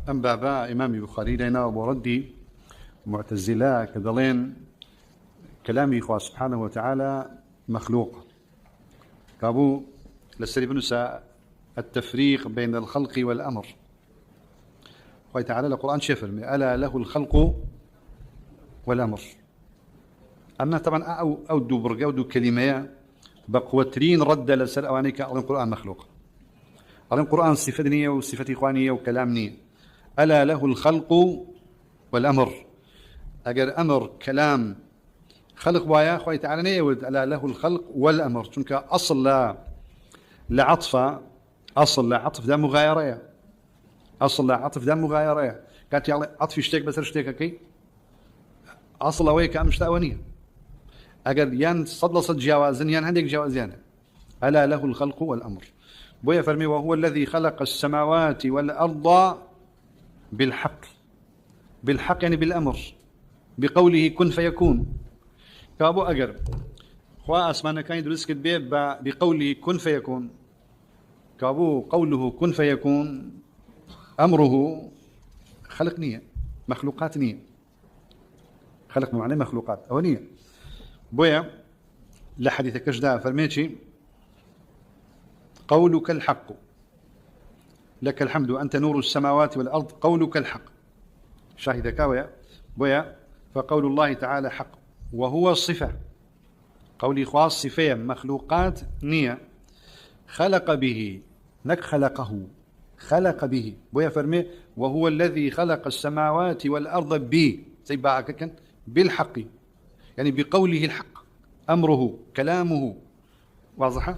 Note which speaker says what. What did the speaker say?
Speaker 1: أم بابا إمام البخاري لنا وردي معتزلة كذلين كلامي إخوة سبحانه وتعالى مخلوق كابو لسري بنسى التفريق بين الخلق والأمر. خوي تعالى القرآن شفر ألا له الخلق والأمر. أما طبعا أو دو برقة أو دو كلمة بقوترين رد لسر أوانيك القرآن مخلوق. القرآن صفة دينية وصفة إخوانية وكلام نية. ألا له الخلق والأمر. أجر أمر كلام خلق ويا خوي تعالى نيود ألا له الخلق والأمر. چونك أصل لعطفة أصل لعطف ده مغايرة. أصل لعطف ده مغايرة. كانت يعني عطف يشتك بس اشتك كي أصل ويا كام مشتاونية. أجر ين صد جوازن ين عندك جوازين. ألا له الخلق والأمر. بويا فرمي وهو الذي خلق السماوات والأرض بالحق. بالحق يعني بالأمر. بقوله كن فيكون. كابو أجر خوا أسمعنا كان يدرس كتبه بقوله كن فيكون. كابو قوله كن فيكون أمره خلق نية مخلوقات نية خلق معنى مخلوقات أو نية. بويا لحديث كجدا فرميتشي قولك الحق لك الحمد أنت نور السماوات والأرض قولك الحق. شاهد كاويا بويا فقول الله تعالى حق وهو الصفة. قولي خاص صفة مخلوقات نية خلق به نك خلق به بويا فرمي وهو الذي خلق السماوات والأرض به سيباعك بالحق يعني بقوله الحق أمره كلامه واضحة.